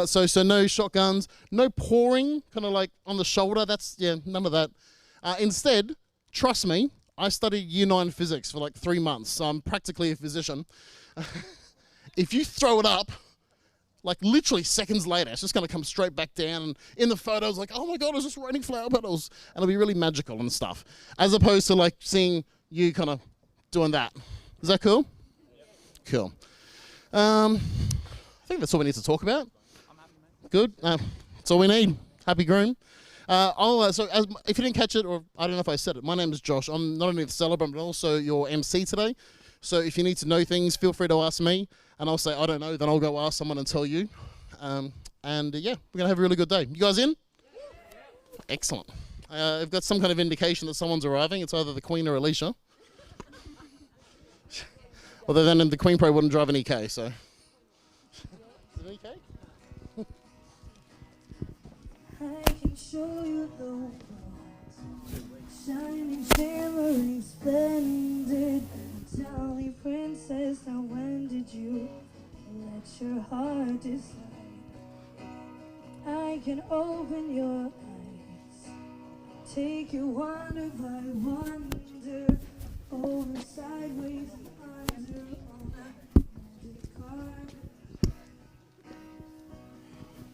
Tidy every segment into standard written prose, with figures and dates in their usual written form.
So no shotguns, no pouring, kind of like on the shoulder. None of that. Instead, trust me, I studied Year 9 physics for like 3 months, so I'm practically a physician. If you throw it up, like literally seconds later, it's just going to come straight back down. And in the photos, like, oh my God, I was just raining flower petals. And it'll be really magical and stuff. As opposed to like seeing you kind of doing that. Is that cool? Cool. I think that's all we need to talk about. Good. That's all we need. Happy groom. If you didn't catch it, or I don't know if I said it, my name is Josh. I'm not only the celebrant, but also your MC today. So if you need to know things, feel free to ask me. And I'll say, I don't know, then I'll go ask someone and tell you. Yeah, we're going to have a really good day. You guys in? Excellent. I've got some kind of indication that someone's arriving. It's either the Queen or Aleisha. Although then the Queen probably wouldn't drive an EK, so. Is it an EK? I can show you the world, shining, shimmering, splendid. Tell me, princess, now when did you let your heart decide? I can open your eyes, take you wonder by wonder, over, sideways, and under, on that magic card.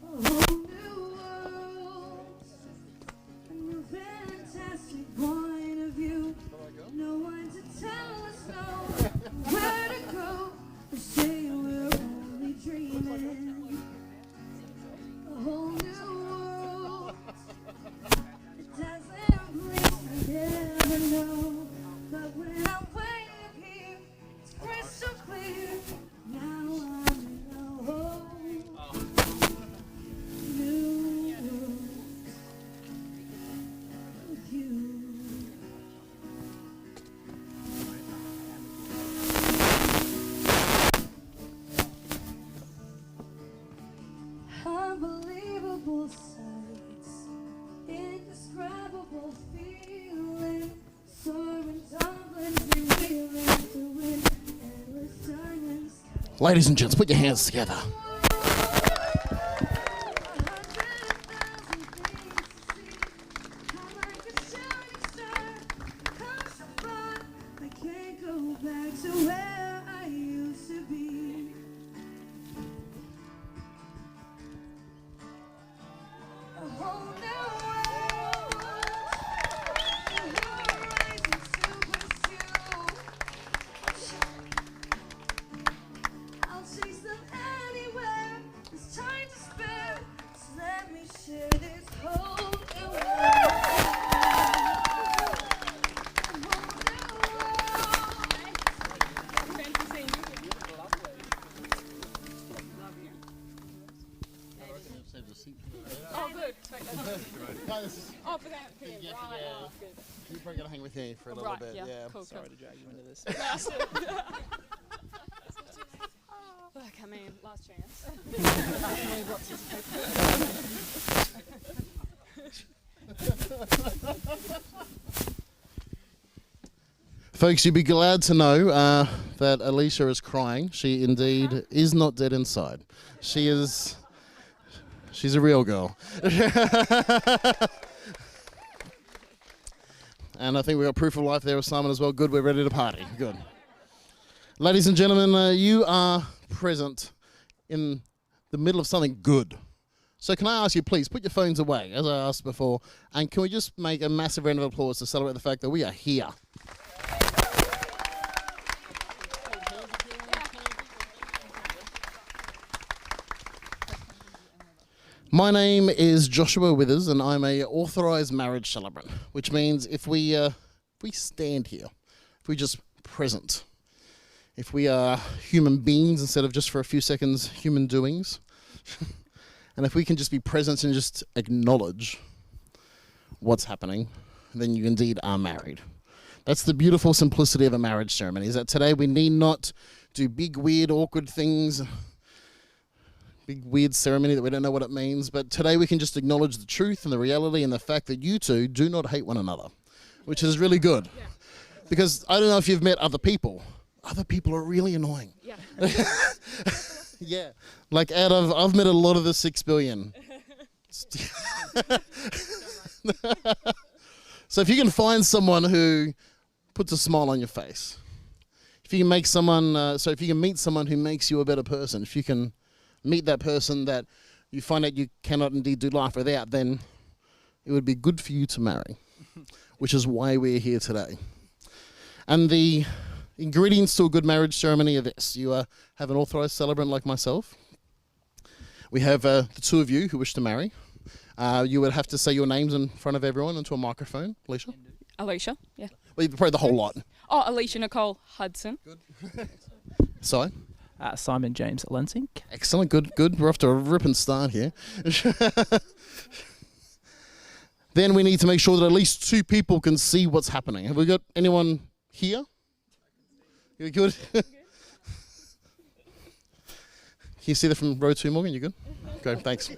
A whole new world, a new fantastic point of view. No one to tell us no, where to go, or say we're only dreaming. A whole new world, a dazzling place I never know. But when I'm waiting here, it's crystal clear. Now I'm in a whole new world with you. Unbelievable sights, indescribable feeling, soaring tumblings and reeling through an endless diamond sky. Ladies and gents, put your hands together. Oh, for that PM, Yeah, right. yeah. Oh, good. You're probably going to hang with me for a little Right, bit. yeah, Yeah. cool. Sorry to drag you into this. Look, I mean, last chance. Folks, you'd be glad to know that Aleisha is crying. She indeed is not dead inside. She's a real girl. And I think we got proof of life there with Simon as well. Good, we're ready to party. Good. Ladies and gentlemen, you are present in the middle of something good. So can I ask you, please, put your phones away, as I asked before, and can we just make a massive round of applause to celebrate the fact that we are here. My name is Joshua Withers, and I'm a authorised marriage celebrant, which means if we stand here, if we just present, if we are human beings instead of just for a few seconds human doings, and if we can just be present and just acknowledge what's happening, then you indeed are married. That's the beautiful simplicity of a marriage ceremony, is that today we need not do big, weird, awkward things, big weird ceremony that we don't know what it means, but today we can just acknowledge the truth and the reality and the fact that you two do not hate one another, which is really good. Because I don't know if you've met other people, other people are really annoying. Yeah. Yeah. Like I've met a lot of the 6 billion. So if you can find someone who puts a smile on your face, if you can make someone, if you can meet someone who makes you a better person, if you can meet that person that you find out you cannot indeed do life without, then it would be good for you to marry, which is why we're here today. And the ingredients to a good marriage ceremony are this. You have an authorized celebrant like myself. We have the two of you who wish to marry. You would have to say your names in front of everyone into a microphone. Aleisha? Aleisha, yeah. Well, probably the whole lot. Oh, Aleisha Nicole Hudson. So? Simon James Lensink. Excellent, good. We're off to a ripping start here. Then we need to make sure that at least 2 people can see what's happening. Have we got anyone here? You good? Can you see that from row 2, Morgan? You good? Okay, thanks.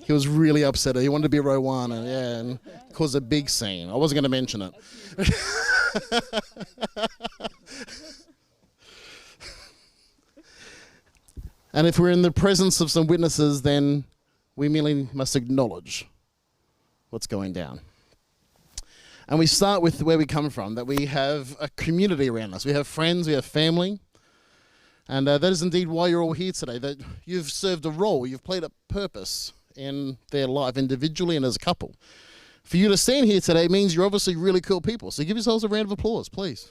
He was really upset. He wanted to be row 1 and caused a big scene. I wasn't going to mention it. And if we're in the presence of some witnesses, then we merely must acknowledge what's going down. And we start with where we come from, that we have a community around us. We have friends, we have family. And that is indeed why you're all here today, that you've served a role, you've played a purpose in their life individually and as a couple. For you to stand here today means you're obviously really cool people. So give yourselves a round of applause, please.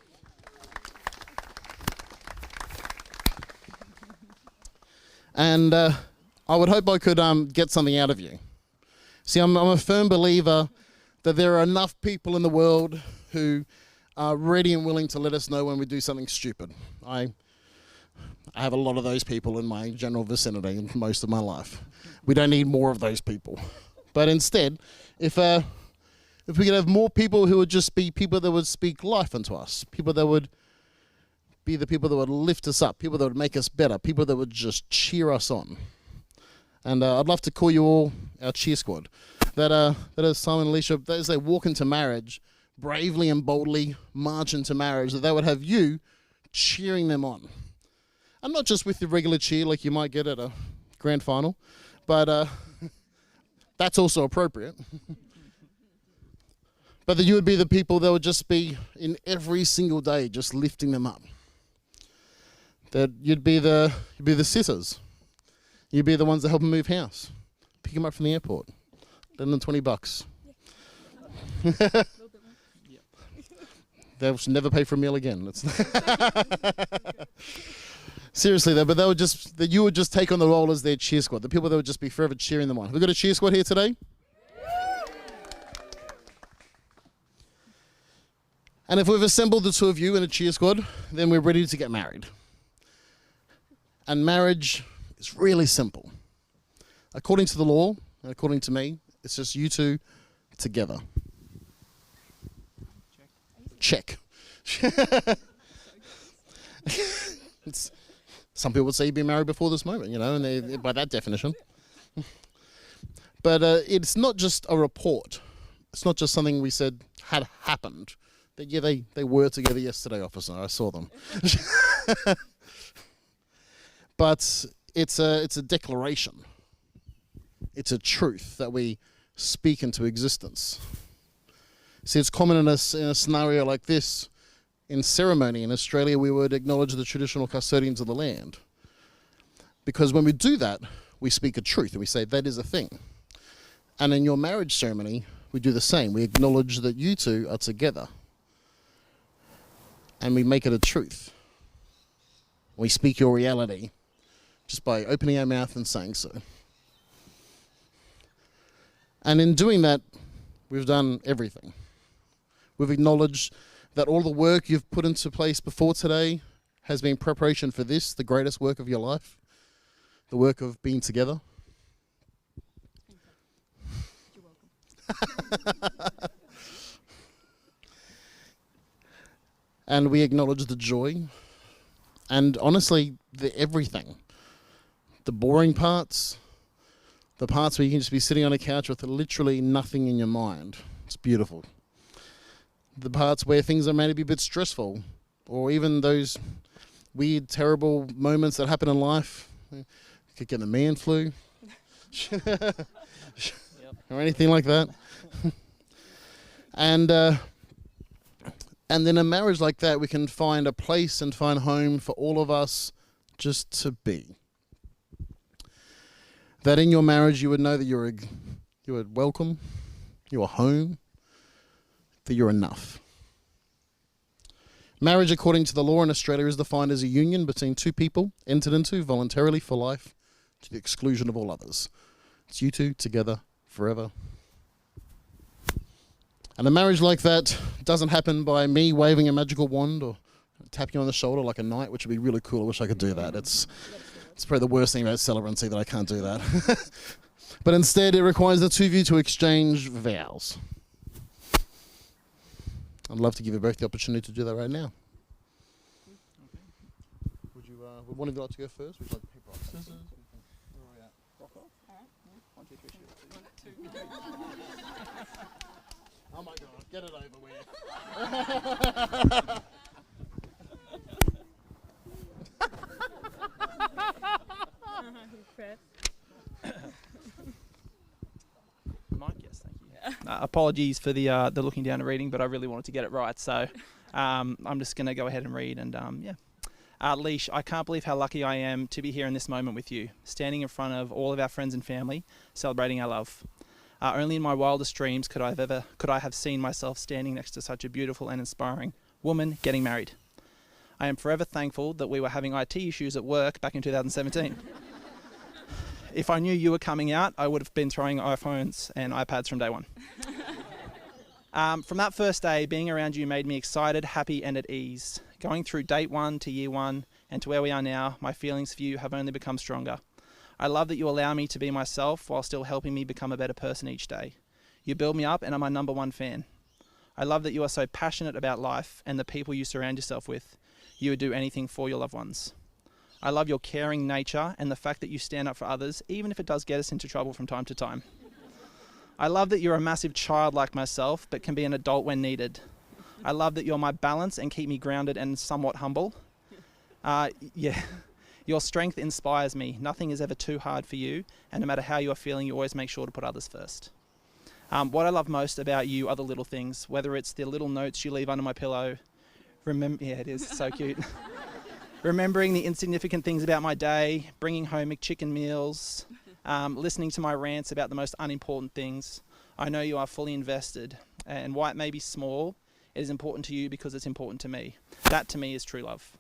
And I would hope I could get something out of you. See, I'm a firm believer that there are enough people in the world who are ready and willing to let us know when we do something stupid. I have a lot of those people in my general vicinity most of my life. We don't need more of those people. But instead, if we could have more people who would just be people that would speak life into us, people that would be the people that would lift us up, people that would make us better, people that would just cheer us on. And I'd love to call you all our cheer squad. That is Simon and Aleisha, as they walk into marriage, bravely and boldly march into marriage, that they would have you cheering them on. And not just with the regular cheer like you might get at a grand final, but that's also appropriate. But that you would be the people that would just be in every single day just lifting them up. That you'd be the sitters. You'd be the ones that help them move house, pick them up from the airport, lend them $20. They'll never pay for a meal again. Seriously though, but you would just take on the role as their cheer squad, the people that would just be forever cheering them on. Have we got a cheer squad here today? And if we've assembled the 2 of you in a cheer squad, then we're ready to get married. And marriage is really simple. According to the law, and according to me, it's just you 2 together. Check. Some people would say you've been married before this moment, and by that definition. But it's not just a report. It's not just something we said had happened. That they were together yesterday, officer. I saw them. But it's a declaration. It's a truth that we speak into existence. See, it's common in a scenario like this. In ceremony in Australia, we would acknowledge the traditional custodians of the land. Because when we do that, we speak a truth and we say that is a thing. And in your marriage ceremony, we do the same. We acknowledge that you 2 are together. And we make it a truth. We speak your reality just by opening our mouth and saying so. And in doing that, we've done everything. We've acknowledged that all the work you've put into place before today has been preparation for this, the greatest work of your life, the work of being together. You're welcome. And we acknowledge the joy and honestly, everything. The boring parts, the parts where you can just be sitting on a couch with literally nothing in your mind. It's beautiful. the parts where things are maybe a bit stressful, or even those weird, terrible moments that happen in life. You could get the man flu, or anything like that. And then a marriage like that, we can find a place and find home for all of us just to be. That in your marriage you would know that you are welcome, you are home, that you're enough. Marriage, according to the law in Australia, is defined as a union between two people entered into voluntarily for life to the exclusion of all others. It's you two together forever. And a marriage like that doesn't happen by me waving a magical wand or tapping you on the shoulder like a knight, which would be really cool. I wish I could do that. It's probably the worst thing about celibate that I can't do that. But instead, it requires the two of you to exchange vows. I'd love to give you both the opportunity to do that right now. Would one of you like to go first? Would you like paper, rock, scissors? Where are we at? Rock off? All right. Yeah. 1, 2, 3, shoot. Oh my God, get it over with. Mike, yes, thank you. Apologies for the looking down and reading, but I really wanted to get it right, so I'm just going to go ahead and read. And Aleisha, I can't believe how lucky I am to be here in this moment with you, standing in front of all of our friends and family, celebrating our love. Only in my wildest dreams could I have seen myself standing next to such a beautiful and inspiring woman getting married. I am forever thankful that we were having IT issues at work back in 2017. If I knew you were coming out, I would have been throwing iPhones and iPads from day one. From that first day, being around you made me excited, happy, and at ease. Going through date 1 to year 1 and to where we are now, my feelings for you have only become stronger. I love that you allow me to be myself while still helping me become a better person each day. You build me up and I'm my #1 fan. I love that you are so passionate about life and the people you surround yourself with. You would do anything for your loved ones. I love your caring nature and the fact that you stand up for others, even if it does get us into trouble from time to time. I love that you're a massive child like myself, but can be an adult when needed. I love that you're my balance and keep me grounded and somewhat humble. Your strength inspires me. Nothing is ever too hard for you, and no matter how you are feeling, you always make sure to put others first. What I love most about you are the little things, whether it's the little notes you leave under my pillow. It is so cute. Remembering the insignificant things about my day, bringing home McChicken meals, listening to my rants about the most unimportant things. I know you are fully invested, and while it may be small, it is important to you because it's important to me. That to me is true love.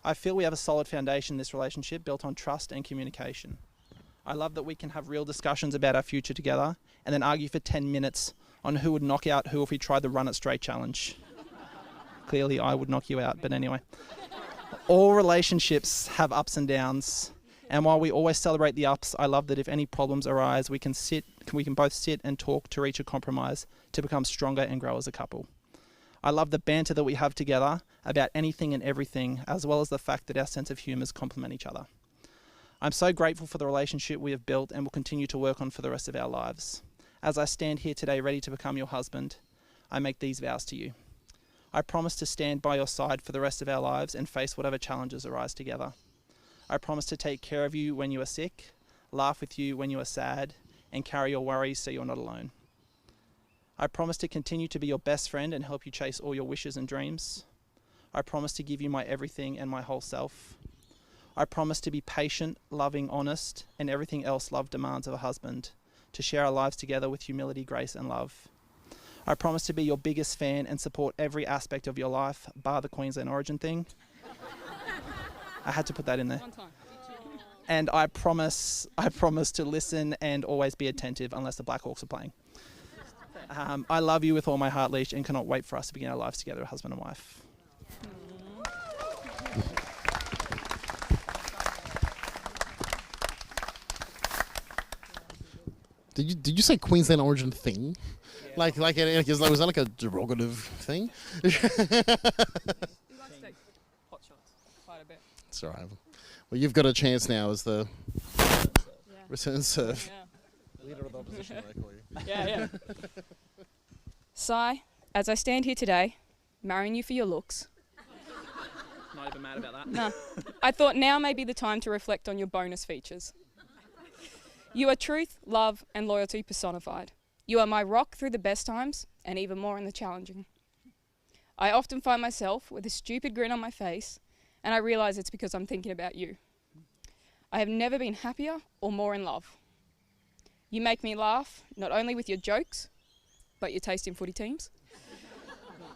I feel we have a solid foundation in this relationship built on trust and communication. I love that we can have real discussions about our future together and then argue for 10 minutes on who would knock out who if we tried the run it straight challenge. Clearly I would knock you out, but anyway. All relationships have ups and downs, and while we always celebrate the ups, I love that if any problems arise, we can both sit and talk to reach a compromise to become stronger and grow as a couple. I love the banter that we have together about anything and everything, as well as the fact that our sense of humours complement each other. I'm so grateful for the relationship we have built and will continue to work on for the rest of our lives. As I stand here today ready to become your husband, I make these vows to you. I promise to stand by your side for the rest of our lives and face whatever challenges arise together. I promise to take care of you when you are sick, laugh with you when you are sad, and carry your worries so you're not alone. I promise to continue to be your best friend and help you chase all your wishes and dreams. I promise to give you my everything and my whole self. I promise to be patient, loving, honest, and everything else love demands of a husband, to share our lives together with humility, grace, and love. I promise to be your biggest fan and support every aspect of your life, bar the Queensland origin thing. I had to put that in there. One time. And I promise to listen and always be attentive unless the Black Hawks are playing. I love you with all my heart, Leash, and cannot wait for us to begin our lives together, husband and wife. Did you say Queensland origin thing? Yeah. Was that like a derogative thing? He likes to take hot shots quite a bit. It's all right. Well, you've got a chance now as the return serve. Yeah. Leader of the opposition, they call you. Yeah. Si, As I stand here today, marrying you for your looks, Not even mad about that. no, I thought now may be the time to reflect on your bonus features. You are truth, love, and loyalty personified. You are my rock through the best times, and even more in the challenging. I often find myself with a stupid grin on my face, and I realise it's because I'm thinking about you. I have never been happier or more in love. You make me laugh, not only with your jokes, but your taste in footy teams.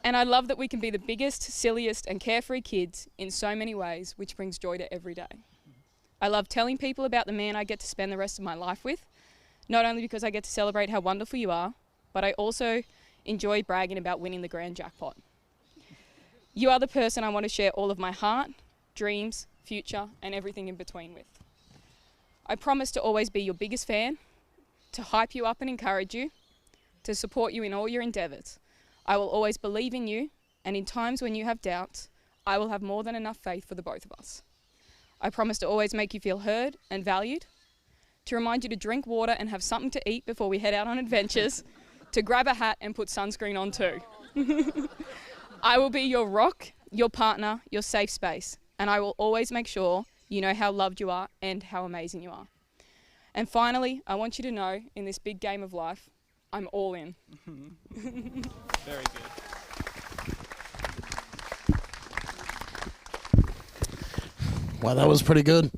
And I love that we can be the biggest, silliest, and carefree kids in so many ways, which brings joy to every day. I love telling people about the man I get to spend the rest of my life with, not only because I get to celebrate how wonderful you are, but I also enjoy bragging about winning the grand jackpot. You are the person I want to share all of my heart, dreams, future, and everything in between with. I promise to always be your biggest fan, to hype you up and encourage you, to support you in all your endeavours. I will always believe in you, and in times when you have doubts, I will have more than enough faith for the both of us. I promise to always make you feel heard and valued, to remind you to drink water and have something to eat before we head out on adventures, to grab a hat and put sunscreen on too. I will be your rock, your partner, your safe space, and I will always make sure you know how loved you are and how amazing you are. And finally, I want you to know, in this big game of life, I'm all in. Very good. Wow, that was pretty good.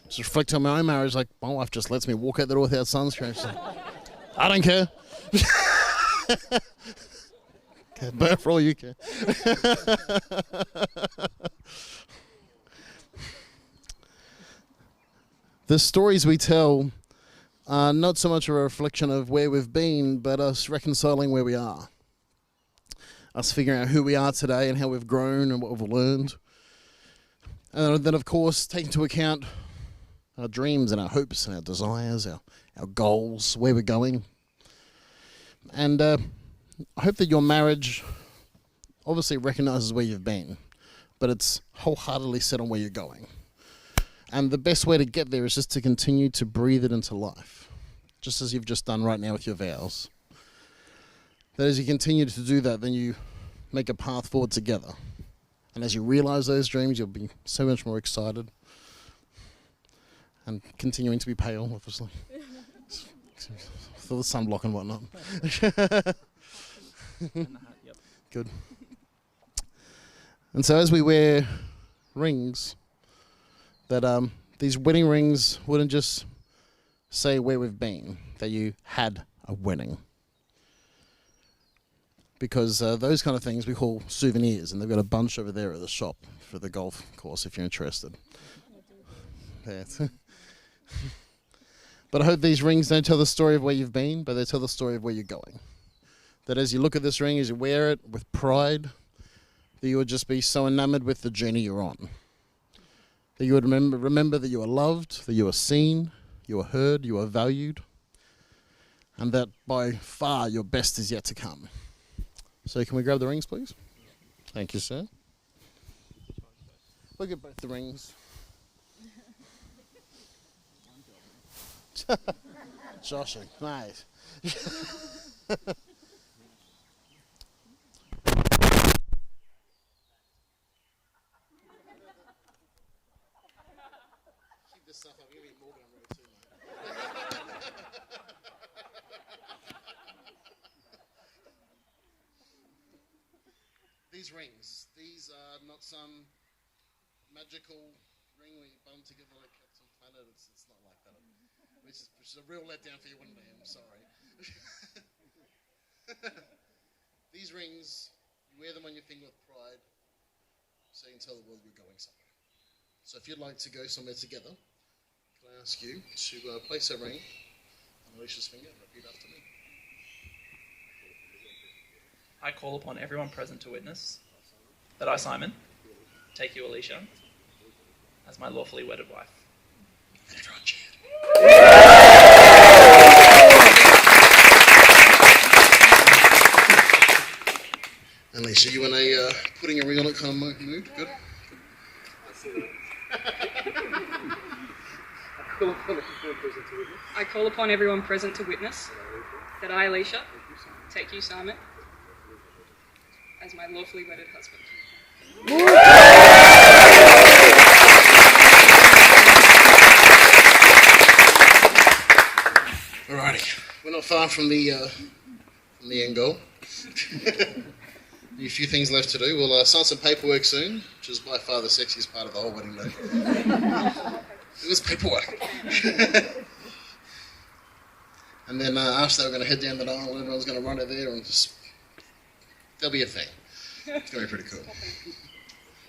Just reflect on my own marriage, like, my wife just lets me walk out the door without sunscreen. She's like, I don't care. Okay, burn for all you care. The stories we tell are not so much a reflection of where we've been, but us reconciling where we are. Us figuring out who we are today and how we've grown and what we've learned. And then, of course, take into account our dreams and our hopes and our desires, our goals, where we're going. And I hope that your marriage obviously recognizes where you've been, but it's wholeheartedly set on where you're going. And the best way to get there is just to continue to breathe it into life, just as you've just done right now with your vows. That as you continue to do that, then you make a path forward together. And as you realize those dreams, you'll be so much more excited. And continuing to be pale, obviously. For the sunblock and whatnot. Yep. Good. And so as we wear rings, that these wedding rings wouldn't just say where we've been, that you had a wedding. Because those kind of things we call souvenirs, and they've got a bunch over there at the shop for the golf course if you're interested. Yeah. But I hope these rings don't tell the story of where you've been, but they tell the story of where you're going. That as you look at this ring, as you wear it with pride, that you would just be so enamored with the journey you're on. That you would remember that you are loved, that you are seen, you are heard, you are valued, and that by far your best is yet to come. So can we grab the rings, please? Thank you, sir. Look at both the rings. Joshing, mate. Keep this stuff up. You're going to be Morgan on road too, mate. These rings, these are not some magical ring where you bum together like Captain Planet. It's not like that. Which is a real letdown for you, wouldn't it? I'm sorry. These rings, you wear them on your finger with pride, so you can tell the world you're going somewhere. So if you'd like to go somewhere together, can I ask you to place a ring on Aleisha's finger and repeat after me? I call upon everyone present to witness that I, Simon, take you, Aleisha, as my lawfully wedded wife. And everyone cheered. Aleisha, you in a putting a ring on it kind of mood? Good? I call upon everyone present to witness that I, Aleisha, take you, Simon, as my lawfully wedded husband. Alrighty, we're not far from the end goal. A few things left to do. We'll sign some paperwork soon, which is by far the sexiest part of the whole wedding day. It was paperwork. And then after that, we're going to head down the aisle, and everyone's going to run out there, and just there'll be a thing. It's going to be pretty cool.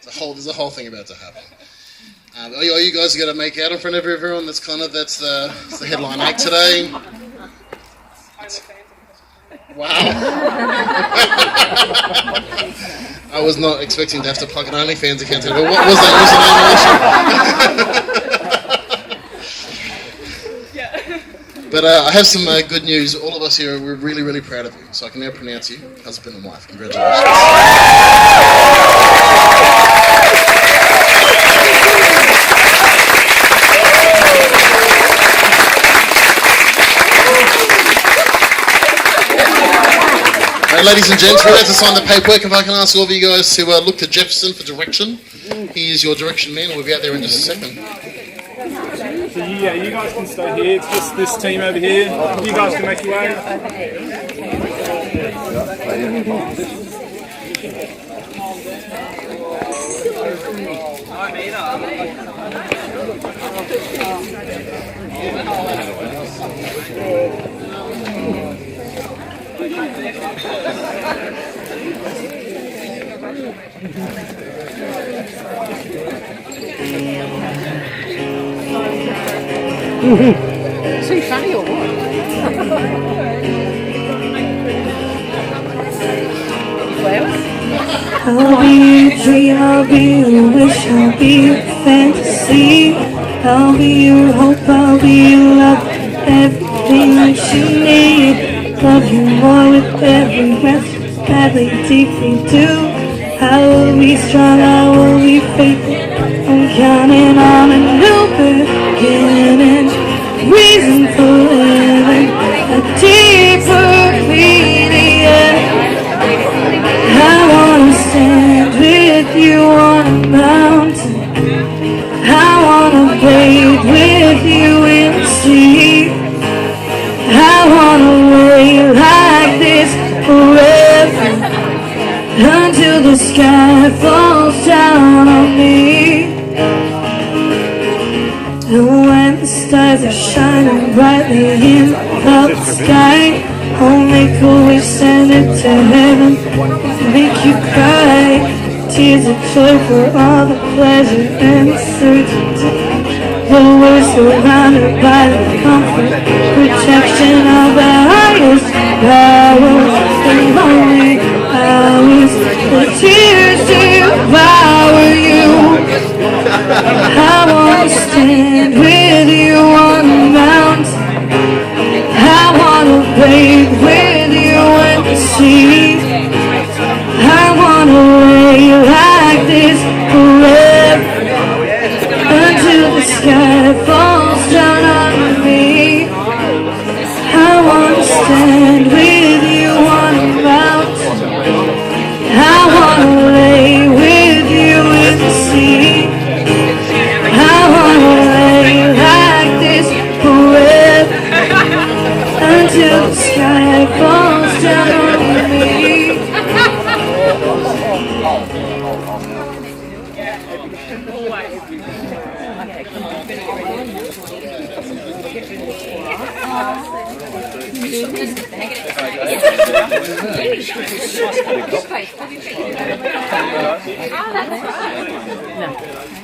There's a whole thing about to happen. Are you guys going to make out in front of everyone? That's the headline act today. Wow. I was not expecting to have to plug an OnlyFans account today. But what was that username, Aleisha? But I have some good news. All of us here, we're really, really proud of you. So I can now pronounce you husband and wife. Congratulations. Ladies and gents, we're about to sign the paperwork. If I can ask all of you guys to look to Jefferson for direction. He is your direction man. We'll be out there in just a second. So you guys can stay here. It's just this team over here. You guys can make your way. Is he funny or what? I'll be your dream, I'll be your wish, I'll be your fantasy. I'll be your hope, I'll be your love, everything that you need. Love you more with every breath, badly, deeply do. I will be strong, I will be faithful. I'm counting on a new beginning, reason for living, a deeper meaning. I wanna stand with you on a mountain. I wanna bathe with you in the sea. I wanna lay like this forever, until the sky falls down on me. And when the stars are shining brightly in the sky, I'll make a wish, send it to heaven, make you cry. Tears of joy for all the pleasure and the certainty. But we're surrounded by the comfort, protection of the highest power, and only ours. The tears devour you. I wanna stand with you on the mountain. I wanna bathe with you in the sea. I wanna lay like this forever, until the sky falls down on me. I wanna stand with you on the mountain. I wanna lay with you in the sea. I wanna lay like this forever, until the sky falls down on me. No.